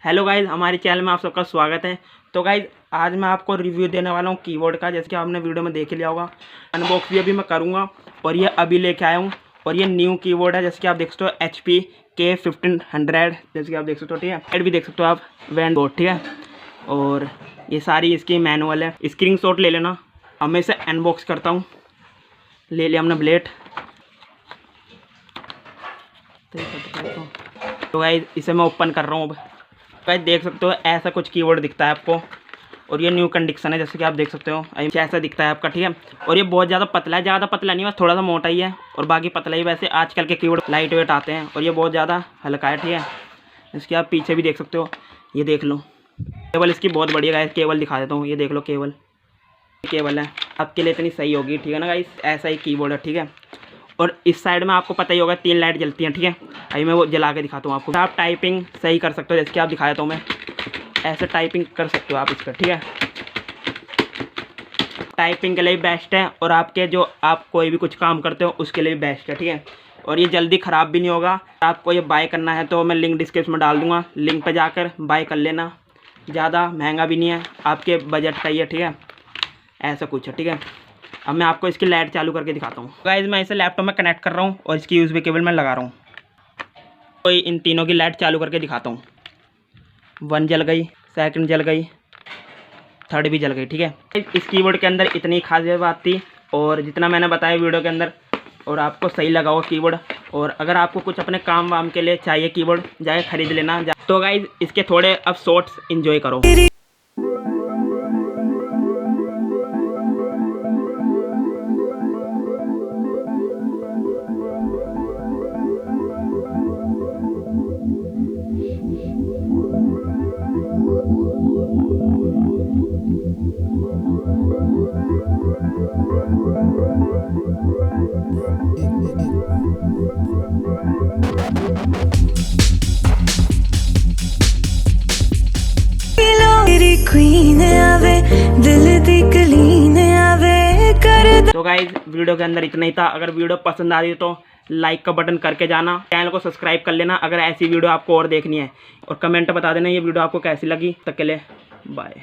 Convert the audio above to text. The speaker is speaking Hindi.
हेलो गाइज, हमारे चैनल में आप सबका स्वागत है। तो गाइज आज मैं आपको रिव्यू देने वाला हूँ कीबोर्ड का, जैसे कि आपने वीडियो में देख लिया होगा। अनबॉक्स भी अभी मैं करूँगा और ये अभी लेके आया हूँ। और ये न्यू कीबोर्ड है, जैसे कि आप देख सकते हो HP K1500, जैसे कि आप देख सकते हो। ठीक है, एड भी देख सकते हो आप, वैन बोर्ड। ठीक है, और ये सारी इसकी मैनुअल है, स्क्रीनशॉट ले लेना। अब मैं इसे अनबॉक्स करता हूँ। ले लिया हमने ब्लेड। तो गाइज इसे मैं ओपन कर रहा हूँ अब। गाइस देख सकते हो ऐसा कुछ कीबोर्ड दिखता है आपको, और ये न्यू कंडीशन है, जैसे कि आप देख सकते हो। ऐसा दिखता है आपका। ठीक है, और ये बहुत ज़्यादा पतला है, ज़्यादा पतला नहीं, बस थोड़ा सा मोटा ही है, और बाकी पतला ही। वैसे आजकल के कीबोर्ड लाइट वेट आते हैं, और ये बहुत ज़्यादा हल्का है। ठीक है, इसके आप पीछे भी देख सकते हो, ये देख लो। केबल इसकी बहुत बढ़िया गाइस, केबल दिखा देता हूँ, ये देख लो। केबल है आपके लिए इतनी सही होगी। ठीक है ना गाइस, ऐसा ही कीबोर्ड है। ठीक है, और इस साइड में आपको पता ही होगा 3 लाइट जलती हैं। ठीक है, अभी मैं वो जला के दिखाता हूँ आपको। आप टाइपिंग सही कर सकते हो, जैसे कि आप दिखाया तो मैं ऐसे टाइपिंग कर सकते हो आप इसका। ठीक है, टाइपिंग के लिए बेस्ट है, और आपके जो आप कोई भी कुछ काम करते हो उसके लिए बेस्ट है। ठीक है, और ये जल्दी ख़राब भी नहीं होगा। आपको ये बाय करना है तो मैं लिंक डिस्क्रिप्शन में डाल दूँगा, लिंक पर जाकर बाय कर लेना। ज़्यादा महंगा भी नहीं है, आपके बजट का ही है। ठीक है, ऐसा कुछ है। ठीक है, अब मैं आपको इसकी लाइट चालू करके दिखाता हूँ। गाइस मैं इसे लैपटॉप में कनेक्ट कर रहा हूँ और इसकी यूएसबी केबल में लगा रहा हूँ। तो इन तीनों की लाइट चालू करके दिखाता हूँ। 1 जल गई, सेकंड जल गई, थर्ड भी जल गई। ठीक है, इस कीबोर्ड के अंदर इतनी खास बात थी, और जितना मैंने बताया वीडियो के अंदर, और आपको सही लगा होगा कीबोर्ड। और अगर आपको कुछ अपने काम वाम के लिए चाहिए कीबोर्ड, जाके खरीद लेना। तो गाइस इसके थोड़े अब शॉर्ट्स इंजॉय करो। तो गाइज वीडियो के अंदर इतना ही था। अगर वीडियो पसंद आ रही हो तो लाइक का बटन करके जाना, चैनल को सब्सक्राइब कर लेना अगर ऐसी वीडियो आपको और देखनी है, और कमेंट बता देना ये वीडियो आपको कैसी लगी। तब के लिए बाय।